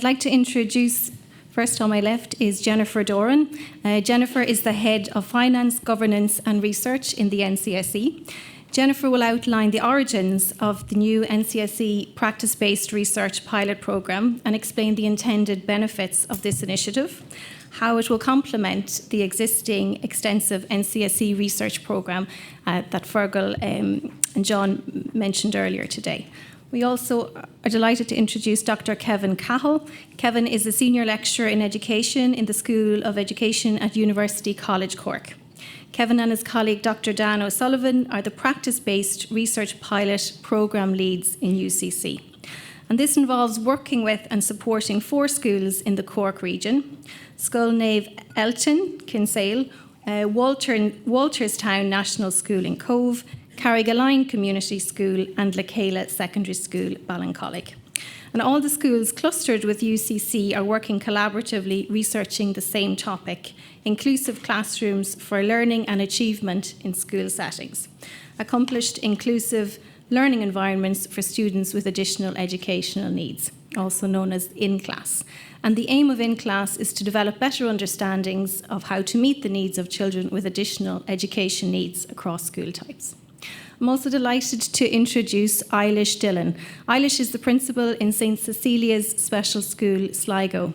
I'd like to introduce, first on my left is Jennifer Doran. Jennifer is the Head of Finance, Governance and Research in the NCSE. Jennifer will outline the origins of the new NCSE practice-based research pilot programme and explain the intended benefits of this initiative, how it will complement the existing extensive NCSE research programme that Fergal and John mentioned earlier today. We also are delighted to introduce Dr. Kevin Cahill. Kevin is a Senior Lecturer in Education in the School of Education at University College Cork. Kevin and his colleague Dr. Dan O'Sullivan are the practice-based research pilot programme leads in UCC. And this involves working with and supporting 4 schools in the Cork region: Sculnave Elton, Kinsale, Walterstown National School in Cove, Carrigaline Community School and Lacala Secondary School, Ballincollig. And all the schools clustered with UCC are working collaboratively researching the same topic: inclusive classrooms for learning and achievement in school settings, accomplished inclusive learning environments for students with additional educational needs, also known as in-class. And the aim of in-class is to develop better understandings of how to meet the needs of children with additional education needs across school types. I'm also delighted to introduce Eilish Dillon. Eilish is the principal in St. Cecilia's Special School, Sligo,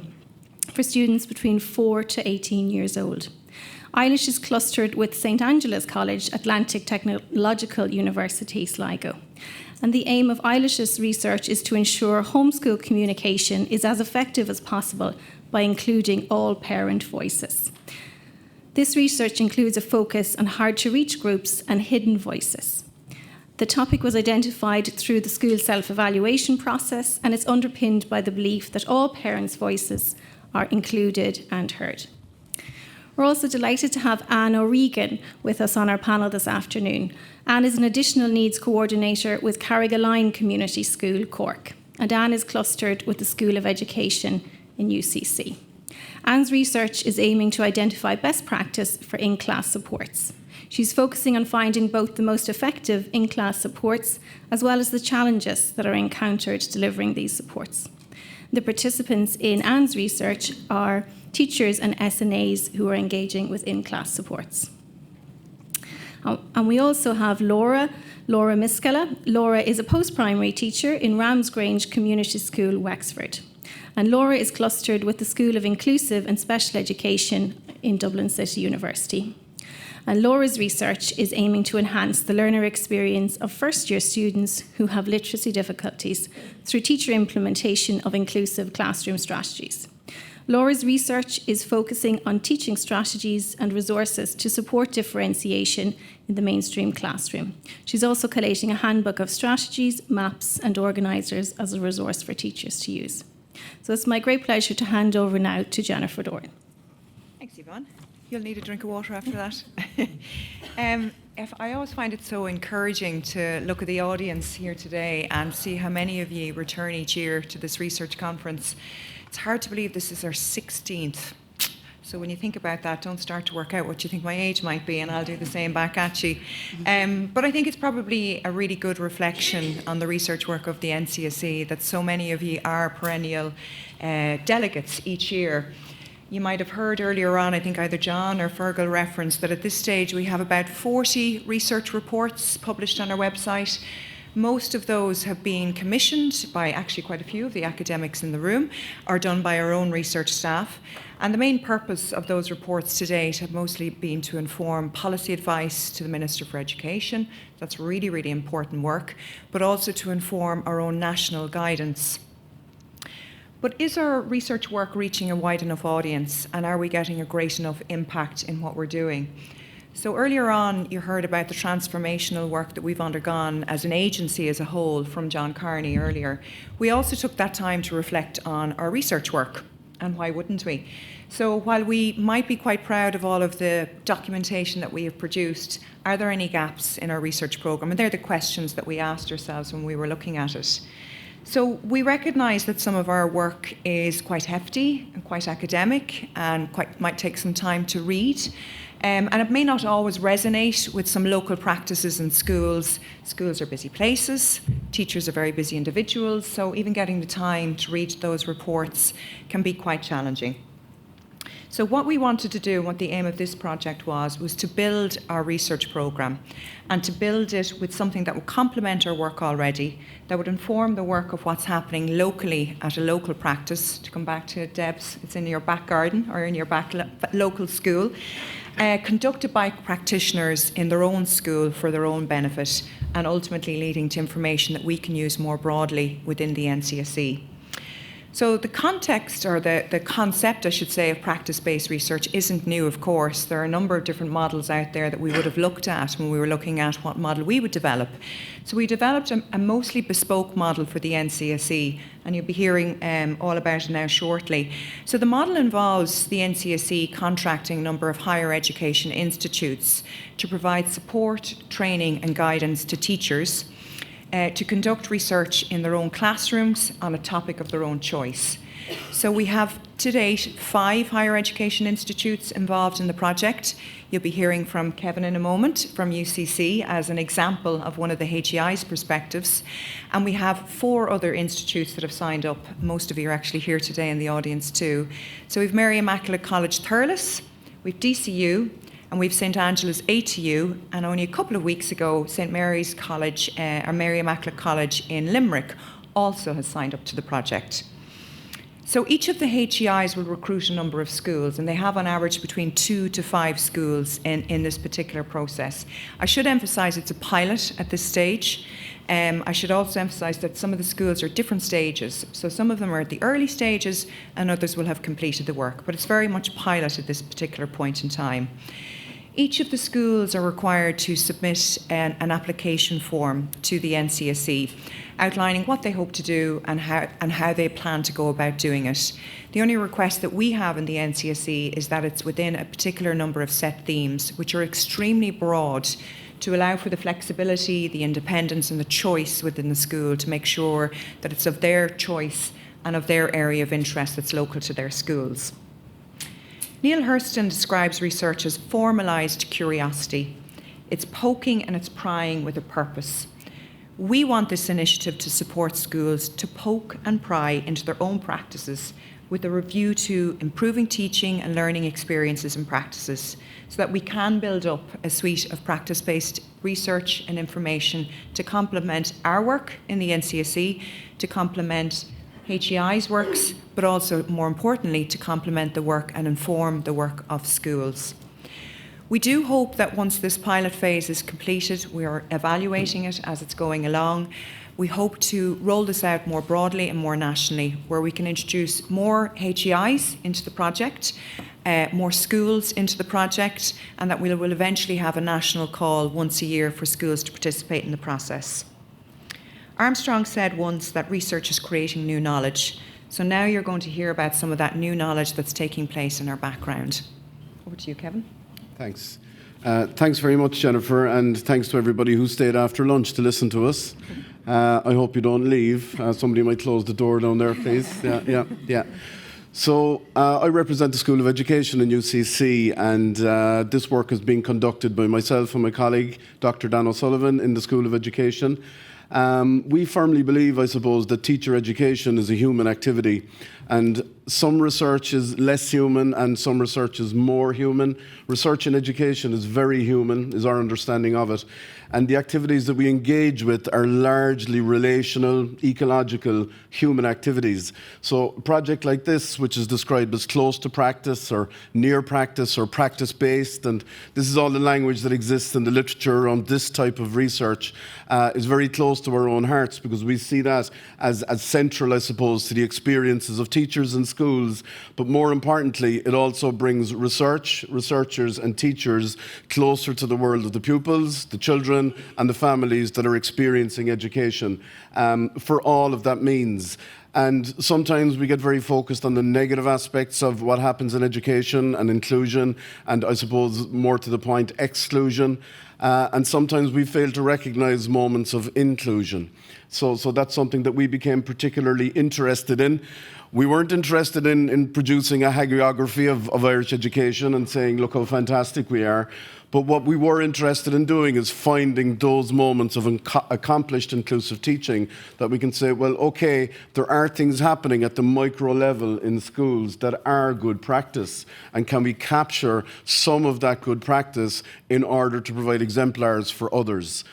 for students between 4 to 18 years old. Eilish is clustered with St. Angela's College, Atlantic Technological University, Sligo. And the aim of Eilish's research is to ensure homeschool communication is as effective as possible by including all parent voices. This research includes a focus on hard-to-reach groups and hidden voices. The topic was identified through the school self-evaluation process, and it's underpinned by the belief that all parents' voices are included and heard. We're also delighted to have Anne O'Regan with us on our panel this afternoon. Anne is an additional needs coordinator with Carrigaline Community School, Cork, and Anne is clustered with the School of Education in UCC. Anne's research is aiming to identify best practice for in-class supports. She's focusing on finding both the most effective in-class supports as well as the challenges that are encountered delivering these supports. The participants in Anne's research are teachers and SNAs who are engaging with in-class supports. And we also have Laura Miskela. Laura is a post-primary teacher in Ramsgrange Community School, Wexford. And Laura is clustered with the School of Inclusive and Special Education in Dublin City University. And Laura's research is aiming to enhance the learner experience of first-year students who have literacy difficulties through teacher implementation of inclusive classroom strategies. Laura's research is focusing on teaching strategies and resources to support differentiation in the mainstream classroom. She's also collating a handbook of strategies, maps, and organisers as a resource for teachers to use. So it's my great pleasure to hand over now to Jennifer Doran. Thanks, Yvonne. You'll need a drink of water after that. I always find it so encouraging to look at the audience here today and see how many of you return each year to this research conference. It's hard to believe this is our 16th. So when you think about that, don't start to work out what you think my age might be, and I'll do the same back at you. But I think it's probably a really good reflection on the research work of the NCSE that so many of you are perennial delegates each year. You might have heard earlier on, I think either John or Fergal referenced that at this stage we have about 40 research reports published on our website. Most of those have been commissioned by actually quite a few of the academics in the room, or done by our own research staff. And the main purpose of those reports to date have mostly been to inform policy advice to the Minister for Education. That's really, really important work, but also to inform our own national guidance. But is our research work reaching a wide enough audience, and are we getting a great enough impact in what we're doing? So earlier on, you heard about the transformational work that we've undergone as an agency as a whole from John Carney earlier. We also took that time to reflect on our research work, and why wouldn't we? So while we might be quite proud of all of the documentation that we have produced, are there any gaps in our research programme? And they're the questions that we asked ourselves when we were looking at it. So we recognise that some of our work is quite hefty and quite academic and might take some time to read. And it may not always resonate with some local practices in schools. Schools are busy places, teachers are very busy individuals, so even getting the time to read those reports can be quite challenging. So what we wanted to do, what the aim of this project was to build our research programme and to build it with something that would complement our work already, that would inform the work of what's happening locally at a local practice. To come back to Deb's, it's in your back garden or in your back local school, conducted by practitioners in their own school for their own benefit, and ultimately leading to information that we can use more broadly within the NCSE. So the context, or the concept, I should say, of practice-based research isn't new, of course. There are a number of different models out there that we would have looked at when we were looking at what model we would develop. So we developed a mostly bespoke model for the NCSE, and you'll be hearing all about it now shortly. So the model involves the NCSE contracting a number of higher education institutes to provide support, training and guidance to teachers to conduct research in their own classrooms on a topic of their own choice. So we have to date 5 higher education institutes involved in the project. You'll be hearing from Kevin in a moment from UCC as an example of one of the HEI's perspectives. And we have 4 other institutes that have signed up. Most of you are actually here today in the audience too. So we've Mary Immaculate College Thurles, we've DCU, and we've St Angela's ATU, and only a couple of weeks ago, St Mary's College, or Mary Immaculate College in Limerick, also has signed up to the project. So each of the HEIs will recruit a number of schools, and they have on average between 2 to 5 schools in this particular process. I should emphasise it's a pilot at this stage. I should also emphasise that some of the schools are different stages. So some of them are at the early stages and others will have completed the work, but it's very much pilot at this particular point in time. Each of the schools are required to submit an application form to the NCSE, outlining what they hope to do and how they plan to go about doing it. The only request that we have in the NCSE is that it's within a particular number of set themes, which are extremely broad, to allow for the flexibility, the independence and the choice within the school to make sure that it's of their choice and of their area of interest that's local to their schools. Neil Hurston describes research as formalised curiosity. It's poking and it's prying with a purpose. We want this initiative to support schools to poke and pry into their own practices with a review to improving teaching and learning experiences and practices, so that we can build up a suite of practice-based research and information to complement our work in the NCSE, to complement HEI's works, but also, more importantly, to complement the work and inform the work of schools. We do hope that once this pilot phase is completed, we are evaluating it as it's going along. We hope to roll this out more broadly and more nationally, where we can introduce more HEIs into the project, more schools into the project, and that we will eventually have a national call once a year for schools to participate in the process. Armstrong said once that research is creating new knowledge. So now you're going to hear about some of that new knowledge that's taking place in our background. Over to you, Kevin. Thanks. Thanks very much, Jennifer, and thanks to everybody who stayed after lunch to listen to us. I hope you don't leave. Somebody might close the door down there, please. Yeah. So I represent the School of Education in UCC, and this work is being conducted by myself and my colleague, Dr. Dan O'Sullivan, in the School of Education. We firmly believe, I suppose, that teacher education is a human activity, and some research is less human and some research is more human. Research in education is very human, is our understanding of it. And the activities that we engage with are largely relational, ecological, human activities. So a project like this, which is described as close to practice or near practice or practice-based, and this is all the language that exists in the literature around this type of research, is very close to our own hearts, because we see that as central, I suppose, to the experiences of teachers in schools. But more importantly, it also brings researchers and teachers closer to the world of the pupils, the children and the families that are experiencing education, for all of that means. And sometimes we get very focused on the negative aspects of what happens in education and inclusion, and I suppose more to the point, exclusion. And sometimes we fail to recognize moments of inclusion. So that's something that we became particularly interested in. We weren't interested in producing a hagiography of Irish education and saying, look how fantastic we are. But what we were interested in doing is finding those moments of accomplished inclusive teaching that we can say, well, okay, there are things happening at the micro level in schools that are good practice. And can we capture some of that good practice in order to provide exemplars for others?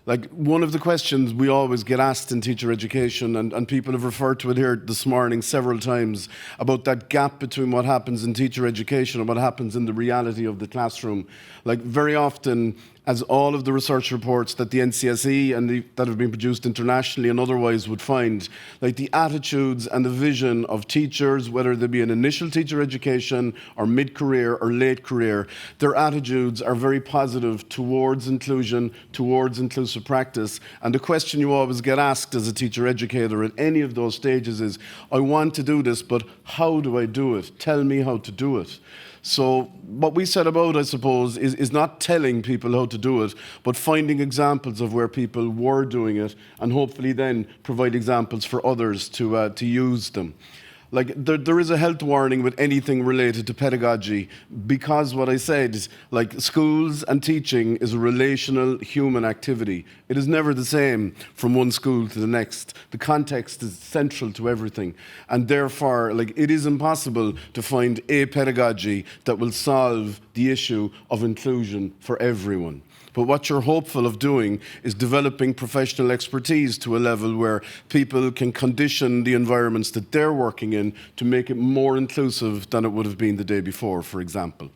Like, one of the questions we always get asked in teacher education, and people have referred to it here this morning several times, about that gap between what happens in teacher education and what happens in the reality of the classroom. Like, very often, as all of the research reports that the NCSE and that have been produced internationally and otherwise would find, like, the attitudes and the vision of teachers, whether they be in initial teacher education or mid-career or late career, their attitudes are very positive towards inclusion, towards inclusive practice. And the question you always get asked as a teacher educator at any of those stages is, I want to do this, but how do I do it? Tell me how to do it. So what we set about, I suppose, is not telling people how to do it, but finding examples of where people were doing it, and hopefully then provide examples for others to use them. Like, there is a health warning with anything related to pedagogy, because what I said is, like, schools and teaching is a relational human activity. It is never the same from one school to the next. The context is central to everything. And therefore, like, it is impossible to find a pedagogy that will solve the issue of inclusion for everyone. But what you're hopeful of doing is developing professional expertise to a level where people can condition the environments that they're working in to make it more inclusive than it would have been the day before, for example.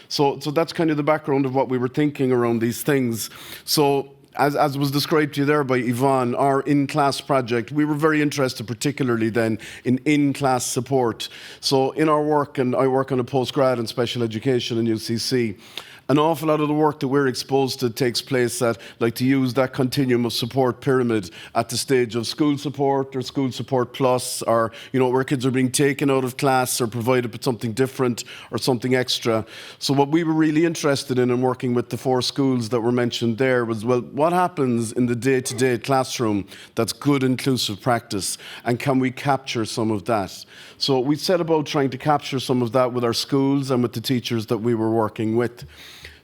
So that's kind of the background of what we were thinking around these things. So as was described to you there by Yvonne, our in-class project, we were very interested particularly then in class support. So in our work, and I work on a postgrad in special education in UCC, an awful lot of the work that we're exposed to takes place at, like, to use that continuum of support pyramid at the stage of school support or school support plus, or, you know, where kids are being taken out of class or provided with something different or something extra. So what we were really interested in working with the 4 schools that were mentioned there was, well, what happens in the day-to-day classroom that's good inclusive practice, and can we capture some of that? So we set about trying to capture some of that with our schools and with the teachers that we were working with.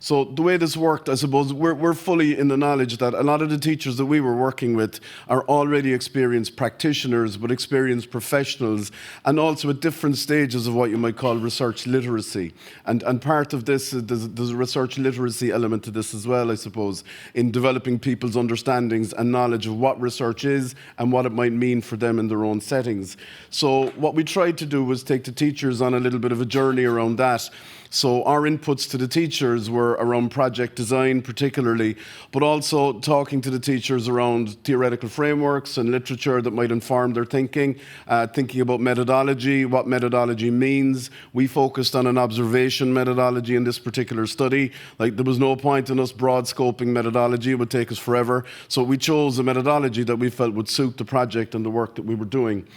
So the way this worked, I suppose, we're fully in the knowledge that a lot of the teachers that we were working with are already experienced practitioners, but experienced professionals, and also at different stages of what you might call research literacy. And part of this, there's a research literacy element to this as well, I suppose, in developing people's understandings and knowledge of what research is and what it might mean for them in their own settings. So what we tried to do was take the teachers on a little bit of a journey around that. So our inputs to the teachers were around project design particularly, but also talking to the teachers around theoretical frameworks and literature that might inform their thinking about methodology, what methodology means. We focused on an observation methodology in this particular study. Like, there was no point in us broad scoping methodology, it would take us forever. So we chose a methodology that we felt would suit the project and the work that we were doing.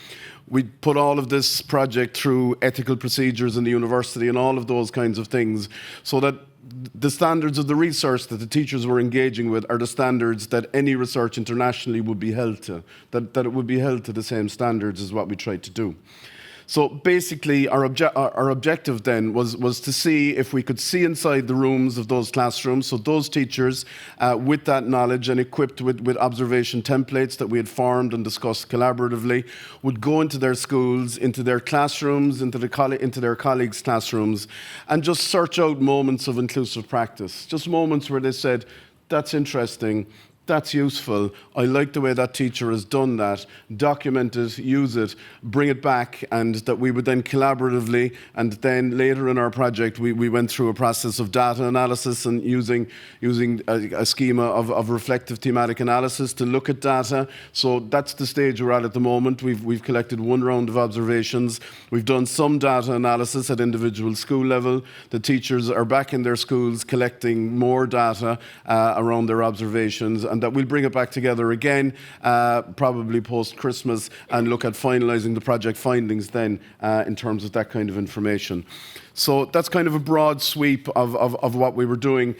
We put all of this project through ethical procedures in the university and all of those kinds of things, so that the standards of the research that the teachers were engaging with are the standards that any research internationally would be held to, that it would be held to the same standards as what we tried to do. So basically, our objective then was to see if we could see inside the rooms of those classrooms. So those teachers, with that knowledge and equipped with observation templates that we had formed and discussed collaboratively, would go into their schools, into their classrooms, into their colleagues' classrooms, and just search out moments of inclusive practice. Just moments where they said, that's interesting, that's useful, I like the way that teacher has done that, document it, use it, bring it back, and that we would then collaboratively, and then later in our project we went through a process of data analysis and using a schema of reflective thematic analysis to look at data. So that's the stage we're at the moment. We've collected 1 round of observations. We've done some data analysis at individual school level. The teachers are back in their schools collecting more data around their observations, and that we'll bring it back together again, probably post-Christmas, and look at finalising the project findings then in terms of that kind of information. So that's kind of a broad sweep of what we were doing.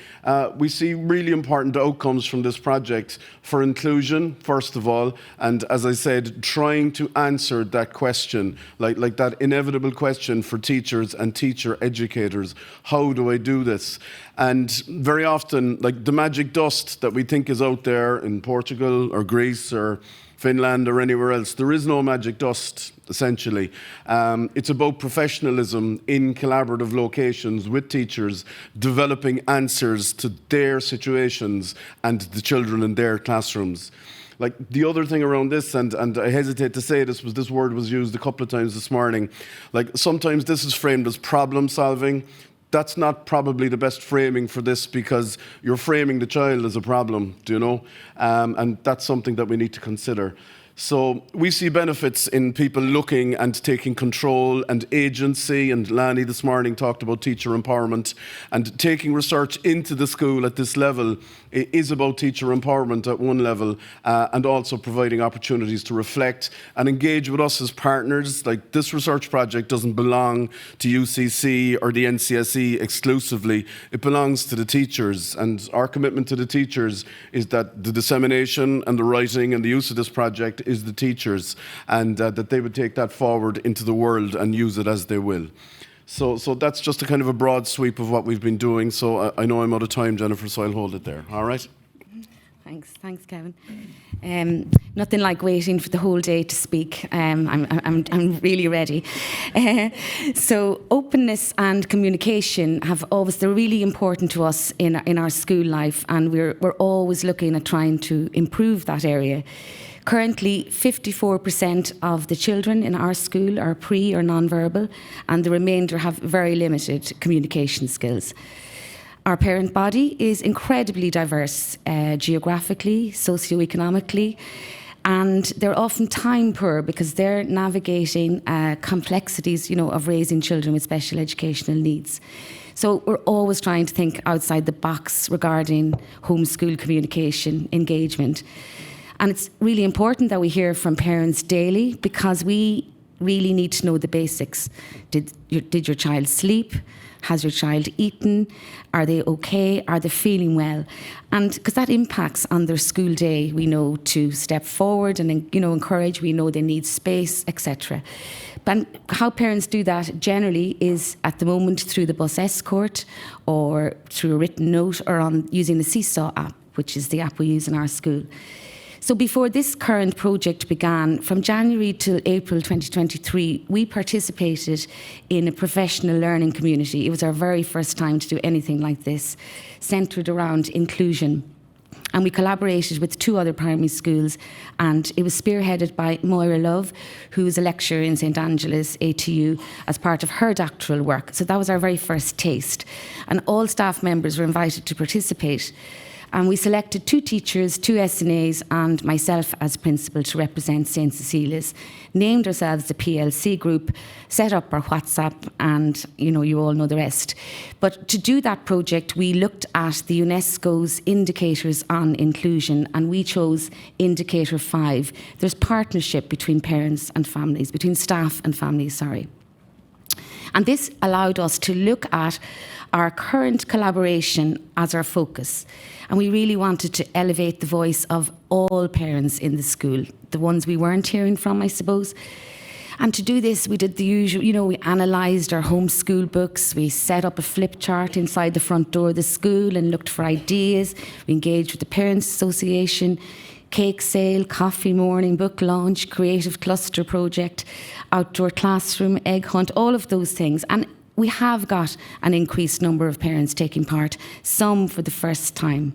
We see really important outcomes from this project for inclusion, first of all, and as I said, trying to answer that question, like that inevitable question for teachers and teacher educators: how do I do this? And very often, like the magic dust that we think is out there in Portugal or Greece or Finland or anywhere else, there is no magic dust, essentially. It's about professionalism in collaborative locations with teachers, developing answers to their situations and the children in their classrooms. Like the other thing around this, and I hesitate to say this, was this word was used a couple of times this morning. Like sometimes this is framed as problem solving. That's not probably the best framing for this, because you're framing the child as a problem, do you know? And that's something that we need to consider. So we see benefits in people looking and taking control and agency, and Lani this morning talked about teacher empowerment, and taking research into the school at this level is about teacher empowerment at one level, and also providing opportunities to reflect and engage with us as partners. Like this research project doesn't belong to UCC or the NCSE exclusively, it belongs to the teachers, and our commitment to the teachers is that the dissemination and the writing and the use of this project is the teachers, and that they would take that forward into the world and use it as they will. So that's just a kind of a broad sweep of what we've been doing. So I know I'm out of time, Jennifer, so I'll hold it there. All right? Thanks, Kevin. Nothing like waiting for the whole day to speak. I'm really ready. So openness and communication they're really important to us in our school life, and we're always looking at trying to improve that area. Currently, 54% of the children in our school are pre or non-verbal, and the remainder have very limited communication skills. Our parent body is incredibly diverse geographically, socioeconomically, and they're often time poor because they're navigating complexities, of raising children with special educational needs. So we're always trying to think outside the box regarding homeschool communication engagement. And it's really important that we hear from parents daily, because we really need to know the basics. Did your child sleep? Has your child eaten? Are they okay? Are they feeling well? And because that impacts on their school day, we know to step forward and encourage. We know they need space, etc. But how parents do that generally is at the moment through the bus escort, or through a written note, or on using the Seesaw app, which is the app we use in our school. So before this current project began, from January till April 2023, we participated in a professional learning community. It was our very first time to do anything like this, centred around inclusion. And we collaborated with 2 other primary schools, and it was spearheaded by Moira Love, who is a lecturer in St Angela's ATU, as part of her doctoral work. So that was our very first taste. And all staff members were invited to participate. And we selected 2 teachers, 2 SNAs, and myself as principal to represent St Cecilia's, named ourselves the PLC group, set up our WhatsApp, and you all know the rest. But to do that project, we looked at the UNESCO's indicators on inclusion, and we chose indicator 5. There's partnership between parents and families, between staff and families, sorry. And this allowed us to look at our current collaboration as our focus. And we really wanted to elevate the voice of all parents in the school, the ones we weren't hearing from, I suppose. And to do this, we did the usual, we analysed our homeschool books, we set up a flip chart inside the front door of the school and looked for ideas, we engaged with the Parents Association, cake sale, coffee morning, book launch, creative cluster project, outdoor classroom, egg hunt, all of those things. And we have got an increased number of parents taking part, some for the first time.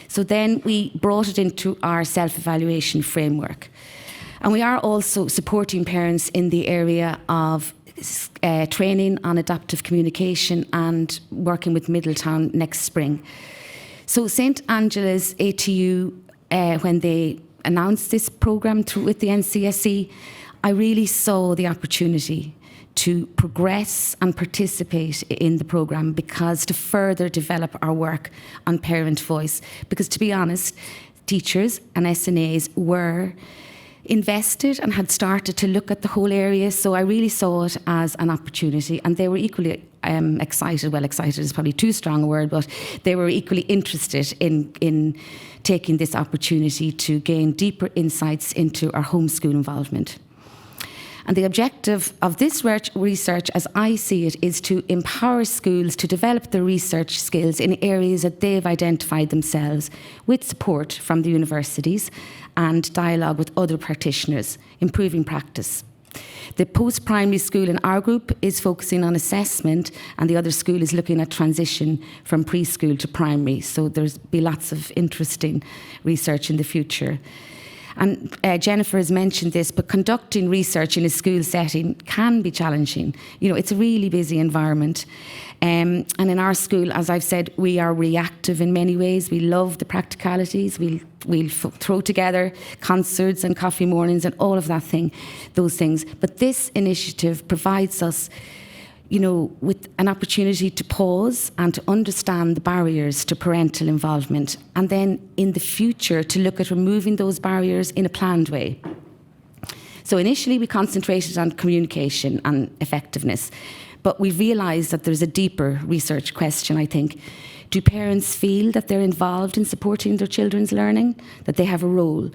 So then we brought it into our self-evaluation framework. And we are also supporting parents in the area of training on adaptive communication and working with Middletown next spring. So St Angela's ATU, when they announced this programme with the NCSE, I really saw the opportunity to progress and participate in the programme, because to further develop our work on parent voice. Because to be honest, teachers and SNAs were invested and had started to look at the whole area, so I really saw it as an opportunity, and they were equally excited. Well, excited is probably too strong a word, but they were equally interested in taking this opportunity to gain deeper insights into our homeschool involvement. And the objective of this research, as I see it, is to empower schools to develop their research skills in areas that they've identified themselves, with support from the universities and dialogue with other practitioners, improving practice. The post-primary school in our group is focusing on assessment, and the other school is looking at transition from preschool to primary. So there's be lots of interesting research in the future. And Jennifer has mentioned this, but conducting research in a school setting can be challenging. You know, it's a really busy environment. And in our school, as I've said, we are reactive in many ways. We love the practicalities. We'll throw together concerts and coffee mornings and all of those things. But this initiative provides us, you know, with an opportunity to pause and to understand the barriers to parental involvement, and then in the future to look at removing those barriers in a planned way. So initially we concentrated on communication and effectiveness, but we realised that there's a deeper research question, I think. Do parents feel that they're involved in supporting their children's learning, that they have a role?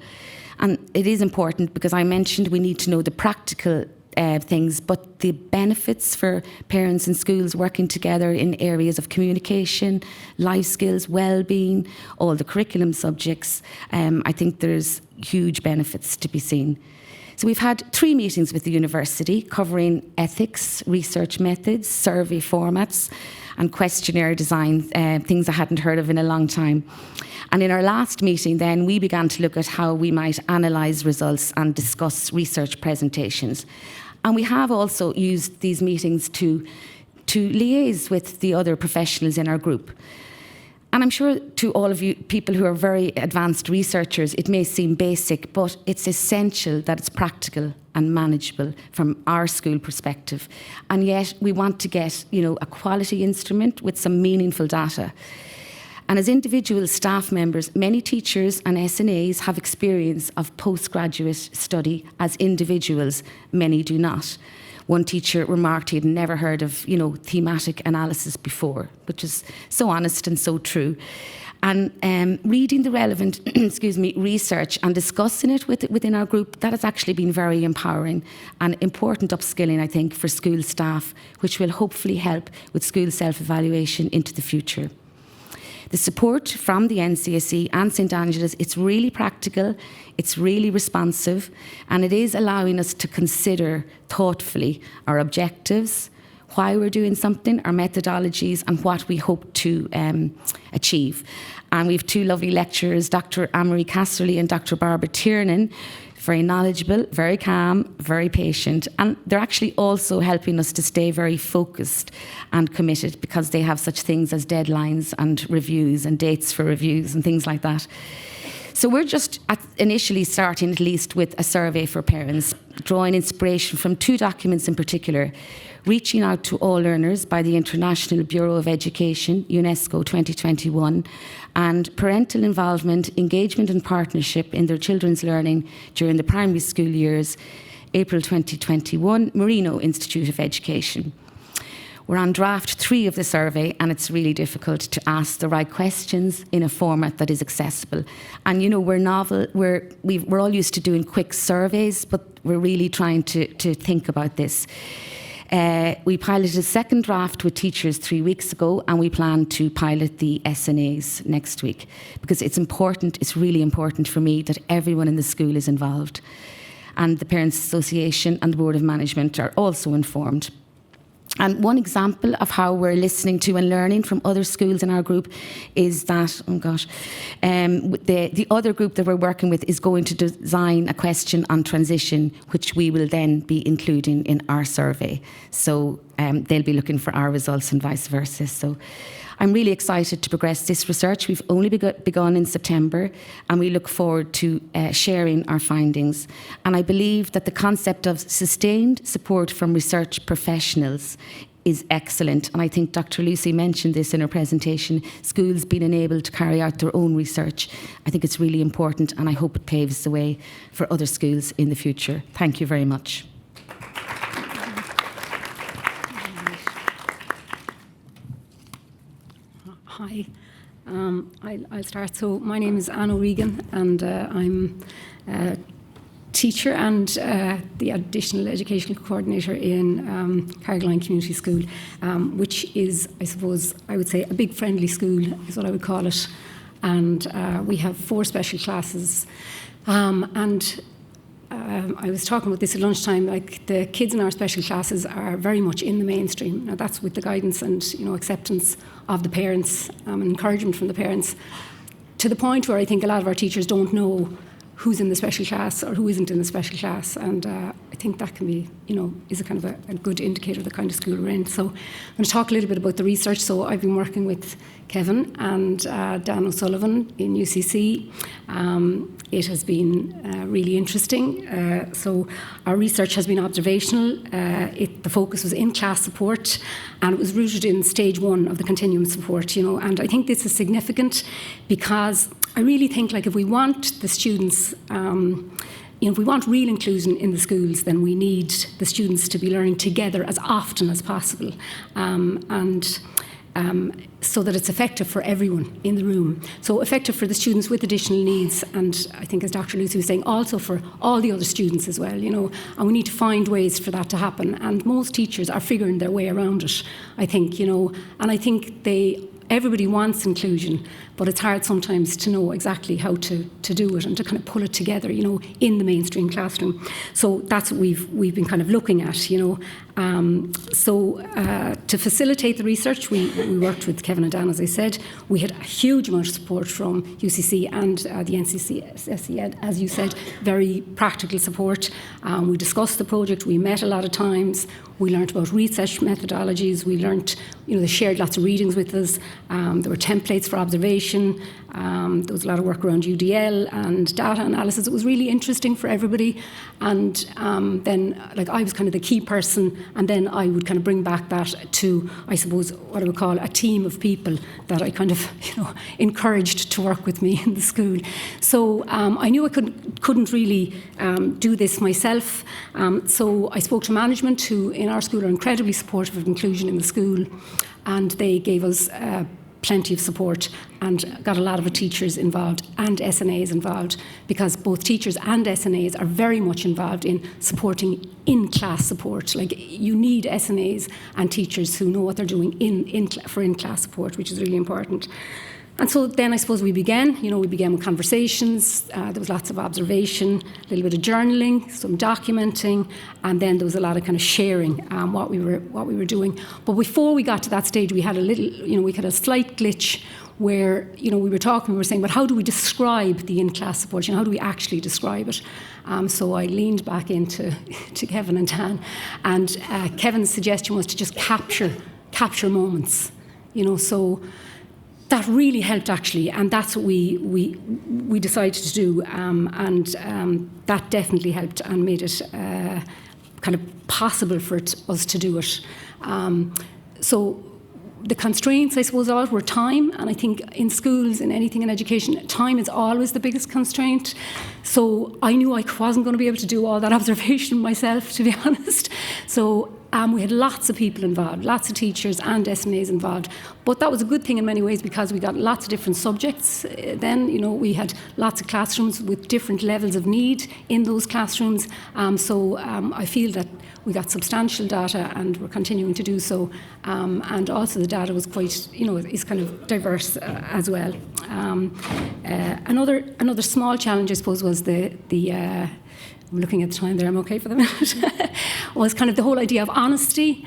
And it is important, because I mentioned we need to know the practical things, but the benefits for parents and schools working together in areas of communication, life skills, well-being, all the curriculum subjects, I think there's huge benefits to be seen. So we've had 3 meetings with the university covering ethics, research methods, survey formats, and questionnaire design, things I hadn't heard of in a long time. And in our last meeting then, we began to look at how we might analyse results and discuss research presentations. And we have also used these meetings to liaise with the other professionals in our group. And I'm sure to all of you people who are very advanced researchers, it may seem basic, but it's essential that it's practical and manageable from our school perspective. And yet we want to get, you know, a quality instrument with some meaningful data. And as individual staff members, many teachers and SNAs have experience of postgraduate study as individuals, many do not. One teacher remarked he'd never heard of, you know, thematic analysis before, which is so honest and so true. And reading the relevant research and discussing it within our group, that has actually been very empowering and important upskilling, I think, for school staff, which will hopefully help with school self-evaluation into the future. The support from the NCSE and St Angela's, it's really practical, it's really responsive, and it is allowing us to consider thoughtfully our objectives, why we're doing something, our methodologies, and what we hope to achieve. And we have 2 lovely lecturers, Dr. Anne-Marie Casserly and Dr. Barbara Tiernan, very knowledgeable, very calm, very patient, and they're actually also helping us to stay very focused and committed, because they have such things as deadlines and reviews and dates for reviews and things like that. So we're just initially starting at least with a survey for parents, drawing inspiration from 2 documents in particular: Reaching Out to All Learners by the International Bureau of Education, UNESCO 2021, and Parental Involvement, Engagement and Partnership in Their Children's Learning During the Primary School Years, April 2021, Marino Institute of Education. We're on draft 3 of the survey, and it's really difficult to ask the right questions in a format that is accessible. And you know, we're novel, we're all used to doing quick surveys, but we're really trying to think about this. We piloted a second draft with teachers 3 weeks ago, and we plan to pilot the SNAs next week, because it's important, it's really important for me that everyone in the school is involved. And the Parents Association and the Board of Management are also informed. And one example of how we're listening to and learning from other schools in our group is that, the other group that we're working with is going to design a question on transition, which we will then be including in our survey. So they'll be looking for our results and vice versa. So I'm really excited to progress this research. We've only begun in September, and we look forward to sharing our findings. And I believe that the concept of sustained support from research professionals is excellent. And I think Dr. Lucy mentioned this in her presentation, schools being enabled to carry out their own research. I think it's really important, and I hope it paves the way for other schools in the future. Thank you very much. Hi, I'll start. So my name is Anne O'Regan, and I'm a teacher and the additional educational coordinator in Carrigaline Community School, which is, I suppose, I would say a big friendly school is what I would call it. And we have 4 special classes. I was talking about this at lunchtime, like the kids in our special classes are very much in the mainstream. Now that's with the guidance and acceptance of the parents and encouragement from the parents, to the point where I think a lot of our teachers don't know who's in the special class or who isn't in the special class. And I think that can be, is a kind of a good indicator of the kind of school we're in. So I'm going to talk a little bit about the research. So I've been working with Kevin and Dan O'Sullivan in UCC. It has been really interesting. So our research has been observational. The focus was in-class support, and it was rooted in stage 1 of the continuum support, and I think this is significant because I really think, like, if we want the students, if we want real inclusion in the schools, then we need the students to be learning together as often as possible, so that it's effective for everyone in the room. So effective for the students with additional needs, and I think, as Dr. Lucy was saying, also for all the other students as well, and we need to find ways for that to happen. And most teachers are figuring their way around it, I think, and I think everybody wants inclusion, but it's hard sometimes to know exactly how to do it and to kind of pull it together, in the mainstream classroom. So that's what we've been kind of looking at, to facilitate the research, we worked with Kevin and Dan, as I said. We had a huge amount of support from UCC and the NCCSE, as you said, very practical support. We discussed the project, we met a lot of times, we learned about research methodologies, we learned, they shared lots of readings with us, there were templates for observation, there was a lot of work around UDL and data analysis. It was really interesting for everybody, and then, like, I was kind of the key person, and then I would kind of bring back that to, I suppose, what I would call a team of people that I kind of, encouraged to work with me in the school. So I knew I couldn't really do this myself, so I spoke to management, who in our school are incredibly supportive of inclusion in the school, and they gave us plenty of support and got a lot of the teachers involved and SNAs involved, because both teachers and SNAs are very much involved in supporting in-class support. Like, you need SNAs and teachers who know what they're doing for in-class support, which is really important. And so then I suppose we began with conversations, there was lots of observation, a little bit of journaling, some documenting, and then there was a lot of kind of sharing what we were doing. But before we got to that stage, we had we had a slight glitch where, we were saying, but how do we describe the in-class support? How do we actually describe it? So I leaned back into Kevin and Dan, and Kevin's suggestion was to just capture moments, so that really helped, actually, and that's what we decided to do, and that definitely helped and made it kind of possible for us to do it. So the constraints, I suppose, were time, and I think in schools, in anything in education, time is always the biggest constraint. So I knew I wasn't going to be able to do all that observation myself, to be honest. So we had lots of people involved, lots of teachers and SNAs involved. But that was a good thing in many ways, because we got lots of different subjects then. We had lots of classrooms with different levels of need in those classrooms. So I feel that we got substantial data, and we're continuing to do so. And also the data was quite, is kind of diverse as well. Another small challenge, I suppose, was I'm looking at the time there, I'm okay for the minute, was kind of the whole idea of honesty,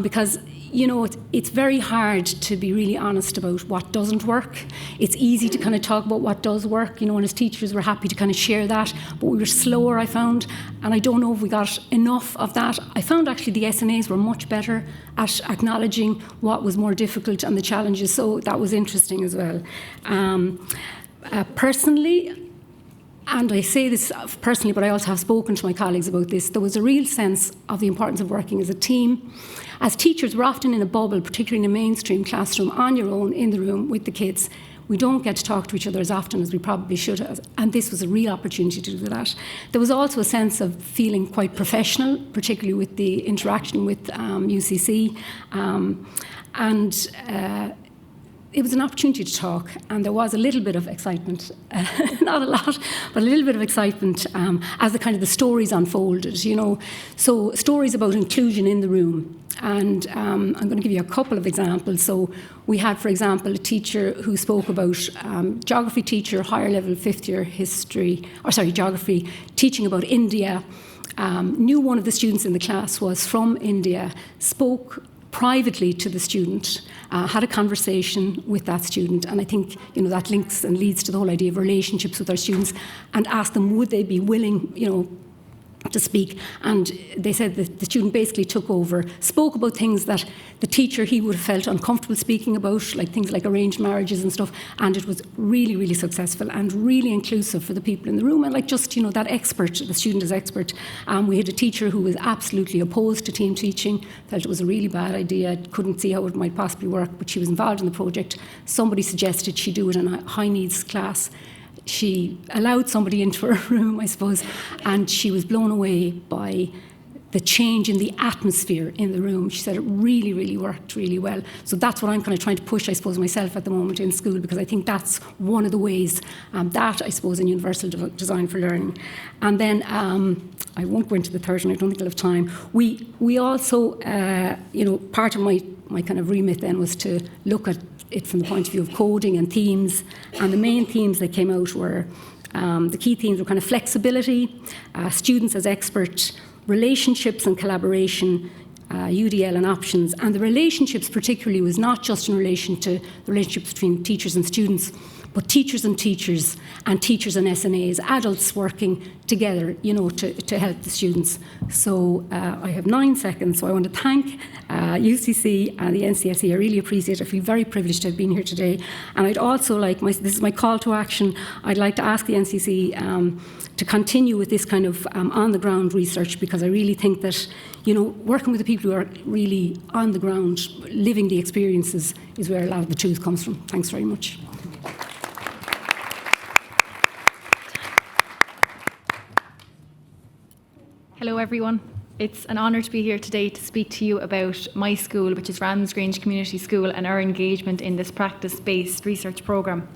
because, it's very hard to be really honest about what doesn't work. It's easy to kind of talk about what does work, and as teachers we're happy to kind of share that, but we were slower, I found, and I don't know if we got enough of that. I found actually the SNAs were much better at acknowledging what was more difficult and the challenges, so that was interesting as well. Personally, and I say this personally, but I also have spoken to my colleagues about this, there was a real sense of the importance of working as a team. As teachers, we're often in a bubble, particularly in a mainstream classroom, on your own, in the room with the kids. We don't get to talk to each other as often as we probably should have, and this was a real opportunity to do that. There was also a sense of feeling quite professional, particularly with the interaction with UCC, it was an opportunity to talk, and there was a little bit of excitement, not a lot, but a little bit of excitement as the stories unfolded, So stories about inclusion in the room. And I'm going to give you a couple of examples. So we had, for example, a teacher who spoke about geography teacher, higher level 5th year geography, teaching about India. Knew one of the students in the class was from India, spoke privately to the student, had a conversation with that student, and I think that links and leads to the whole idea of relationships with our students, and asked them would they be willing to speak, and they said that the student basically took over, spoke about things that the teacher he would have felt uncomfortable speaking about, like things like arranged marriages and stuff, and it was really, really successful and really inclusive for the people in the room, and that expert, the student is expert. We had a teacher who was absolutely opposed to team teaching, felt it was a really bad idea, couldn't see how it might possibly work, but she was involved in the project. Somebody suggested she do it in a high needs class. She allowed somebody into her room, I suppose, and she was blown away by the change in the atmosphere in the room. She said it really, really worked really well. So that's what I'm kind of trying to push, I suppose, myself at the moment in school, because I think that's one of the ways that, I suppose, in universal design for learning. And then I won't go into the third, and I don't think I'll have time. We also, part of my kind of remit then was to look at it from the point of view of coding and themes, and the main themes that came out were, the key themes were kind of flexibility, students as experts, relationships and collaboration, UDL and options, and the relationships particularly was not just in relation to the relationships between teachers and students, but teachers and teachers and SNAs, adults working together, to help the students. So I have 9 seconds, so I want to thank UCC and the NCSE. I really appreciate it. I feel very privileged to have been here today. And I'd also this is my call to action, I'd like to ask the NCSE to continue with this kind of on-the-ground research, because I really think that, working with the people who are really on the ground, living the experiences, is where a lot of the truth comes from. Thanks very much. Hello everyone. It's an honour to be here today to speak to you about my school, which is Ramsgrange Community School, and our engagement in this practice-based research programme.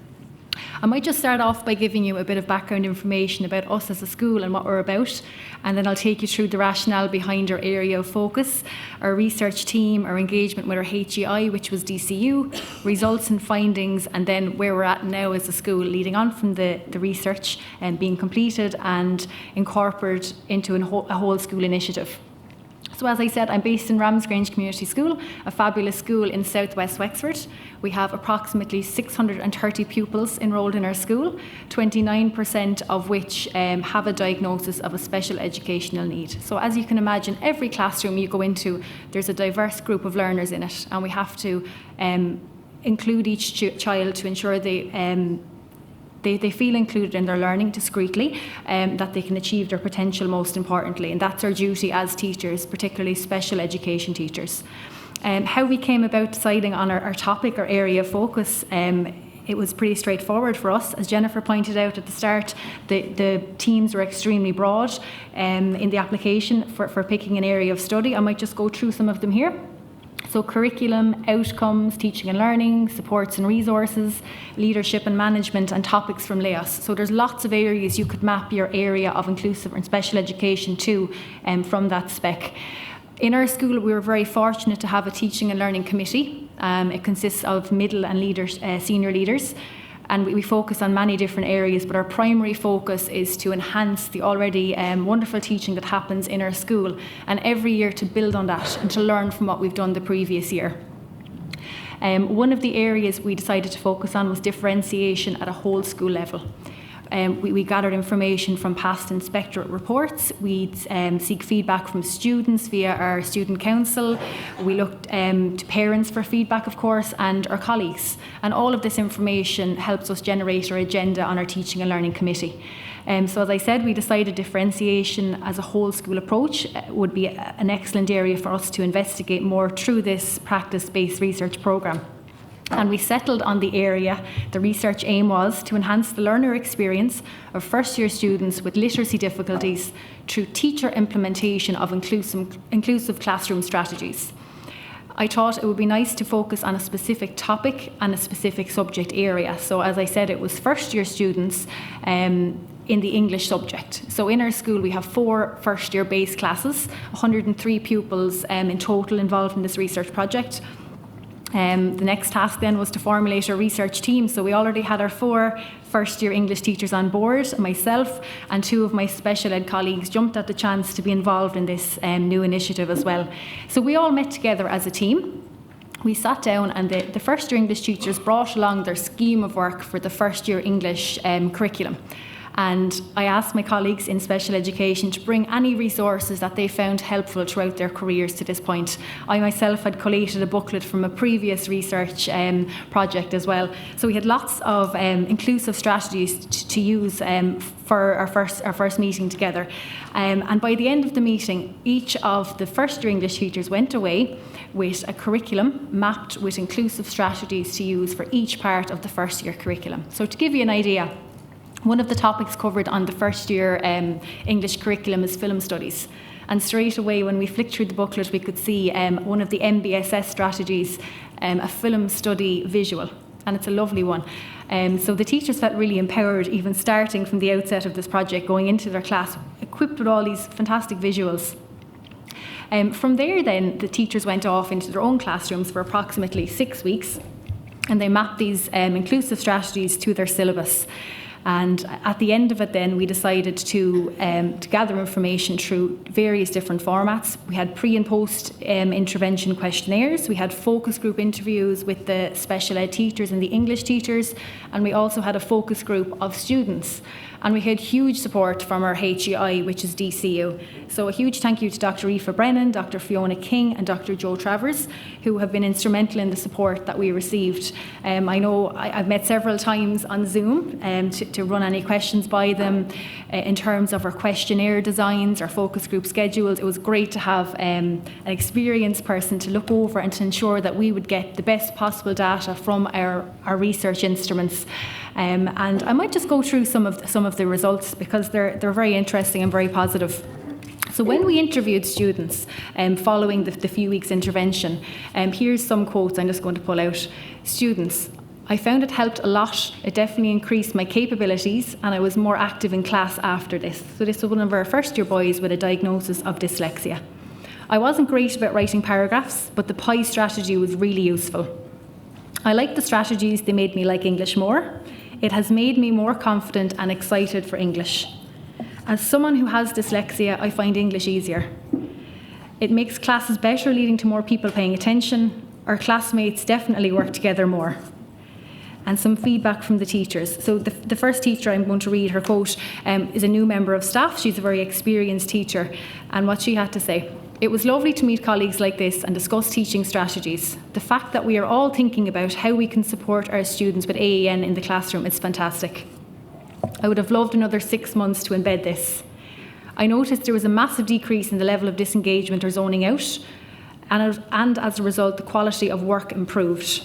I might just start off by giving you a bit of background information about us as a school and what we're about, and then I'll take you through the rationale behind our area of focus, our research team, our engagement with our HEI, which was DCU, results and findings, and then where we're at now as a school, leading on from the research and being completed and incorporated into a whole school initiative. So as I said, I'm based in Ramsgrange Community School, a fabulous school in southwest Wexford. We have approximately 630 pupils enrolled in our school, 29% of which have a diagnosis of a special educational need. So as you can imagine, every classroom you go into, there's a diverse group of learners in it, and we have to include each child to ensure they feel included in their learning discreetly, that they can achieve their potential most importantly, and that's our duty as teachers, particularly special education teachers. How we came about deciding on our topic or area of focus, it was pretty straightforward for us. As Jennifer pointed out at the start, the teams were extremely broad in the application for picking an area of study. I might just go through some of them here. So curriculum, outcomes, teaching and learning, supports and resources, leadership and management, and topics from LAOS. So there's lots of areas you could map your area of inclusive and special education to from that spec. In our school, we were very fortunate to have a teaching and learning committee. It consists of middle and senior leaders. and we focus on many different areas, but our primary focus is to enhance the already wonderful teaching that happens in our school, and every year to build on that and to learn from what we've done the previous year. One of the areas we decided to focus on was differentiation at a whole school level. We gathered information from past inspectorate reports. We'd seek feedback from students via our student council. We looked to parents for feedback, of course, and our colleagues. And all of this information helps us generate our agenda on our teaching and learning committee. So as I said, we decided differentiation as a whole school approach would be an excellent area for us to investigate more through this practice-based research programme. And we settled on the area. The research aim was to enhance the learner experience of first-year students with literacy difficulties through teacher implementation of inclusive classroom strategies. I thought it would be nice to focus on a specific topic and a specific subject area. So as I said, it was first-year students in the English subject. So in our school we have 4 first-year base classes, 103 pupils in total involved in this research project. The next task then was to formulate a research team. So we already had our 4 first-year English teachers on board. Myself and 2 of my special ed colleagues jumped at the chance to be involved in this new initiative as well. So we all met together as a team. We sat down, and the first-year English teachers brought along their scheme of work for the first-year English curriculum. And I asked my colleagues in special education to bring any resources that they found helpful throughout their careers to this point. I myself had collated a booklet from a previous research project as well. So we had lots of inclusive strategies to use for our first meeting together. And by the end of the meeting, each of the first-year English teachers went away with a curriculum mapped with inclusive strategies to use for each part of the first-year curriculum. So to give you an idea, one of the topics covered on the first year English curriculum is film studies. And straight away when we flicked through the booklet we could see one of the MBSS strategies, a film study visual. And it's a lovely one. So the teachers felt really empowered even starting from the outset of this project, going into their class equipped with all these fantastic visuals. From there then the teachers went off into their own classrooms for approximately 6 weeks, and they mapped these inclusive strategies to their syllabus. And at the end of it then we decided to gather information through various different formats. We had pre and post intervention questionnaires, we had focus group interviews with the special ed teachers and the English teachers, and we also had a focus group of students. And we had huge support from our HEI, which is DCU. So a huge thank you to Dr. Aoife Brennan, Dr. Fiona King and Dr. Joe Travers, who have been instrumental in the support that we received. I know I've met several times on Zoom to run any questions by them in terms of our questionnaire designs, our focus group schedules. It was great to have an experienced person to look over and to ensure that we would get the best possible data from our research instruments. And I might just go through some of the results because they're very interesting and very positive. So when we interviewed students following the few weeks intervention, here's some quotes I'm just going to pull out. Students: I found it helped a lot. It definitely increased my capabilities and I was more active in class after this. So this was one of our first year boys with a diagnosis of dyslexia. I wasn't great about writing paragraphs, but the PI strategy was really useful. I liked the strategies, they made me like English more. It has made me more confident and excited for English. As someone who has dyslexia, I find English easier. It makes classes better, leading to more people paying attention. Our classmates definitely work together more. And some feedback from the teachers. So the first teacher, I'm going to read her quote, is a new member of staff. She's a very experienced teacher. And what she had to say: it was lovely to meet colleagues like this and discuss teaching strategies. The fact that we are all thinking about how we can support our students with AEN in the classroom is fantastic. I would have loved another 6 months to embed this. I noticed there was a massive decrease in the level of disengagement or zoning out, and as a result, the quality of work improved.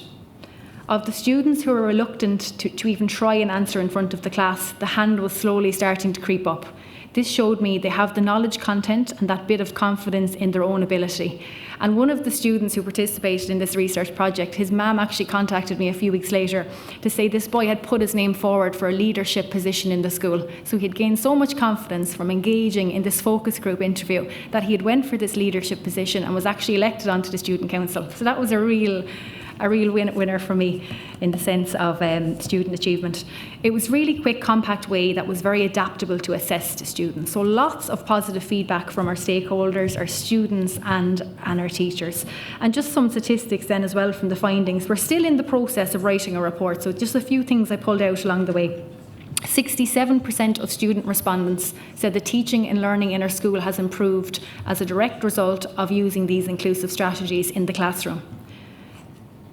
Of the students who were reluctant to even try and answer in front of the class, the hand was slowly starting to creep up. This showed me they have the knowledge content and that bit of confidence in their own ability. And one of the students who participated in this research project, his mum actually contacted me a few weeks later to say this boy had put his name forward for a leadership position in the school. So he'd gained so much confidence from engaging in this focus group interview that he had went for this leadership position and was actually elected onto the student council. So that was a real a real winner for me in the sense of student achievement. It was really quick, compact way that was very adaptable to assess to students. So lots of positive feedback from our stakeholders, our students and our teachers. And just some statistics then as well from the findings. We're still in the process of writing a report, so just a few things I pulled out along the way. 67% of student respondents said the teaching and learning in our school has improved as a direct result of using these inclusive strategies in the classroom.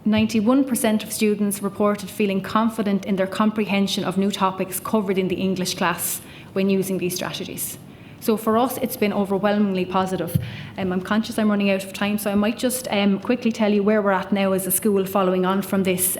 91% of students reported feeling confident in their comprehension of new topics covered in the English class when using these strategies. So for us, it's been overwhelmingly positive. I'm conscious I'm running out of time, so I might just quickly tell you where we're at now as a school following on from this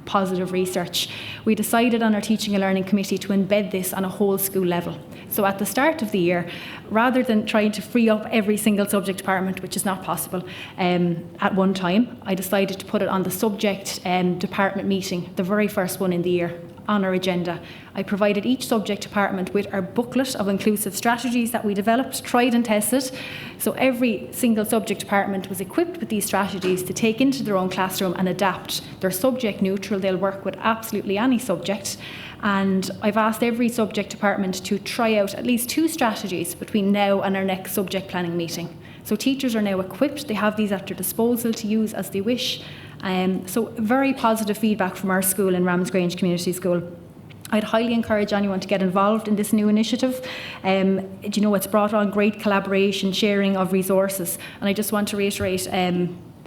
positive research. We decided on our Teaching and Learning Committee to embed this on a whole school level. So at the start of the year, rather than trying to free up every single subject department, which is not possible at one time, I decided to put it on the subject department meeting, the very first one in the year, on our agenda. I provided each subject department with our booklet of inclusive strategies that we developed, tried and tested. So every single subject department was equipped with these strategies to take into their own classroom and adapt. They're subject neutral, they'll work with absolutely any subject. And I've asked every subject department to try out at least 2 strategies between now and our next subject planning meeting. So teachers are now equipped, they have these at their disposal to use as they wish. So very positive feedback from our school in Ramsgrange Community School. I'd highly encourage anyone to get involved in this new initiative. It's brought on great collaboration, sharing of resources, and I just want to reiterate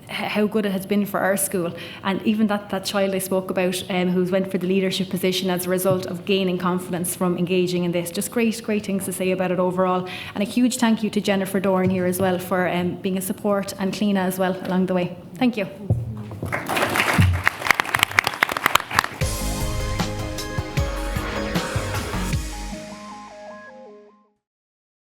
how good it has been for our school. And even that child I spoke about who went for the leadership position as a result of gaining confidence from engaging in this. Just great things to say about it overall. And a huge thank you to Jennifer Dorn here as well for being a support, and Cliona as well along the way. Thank you.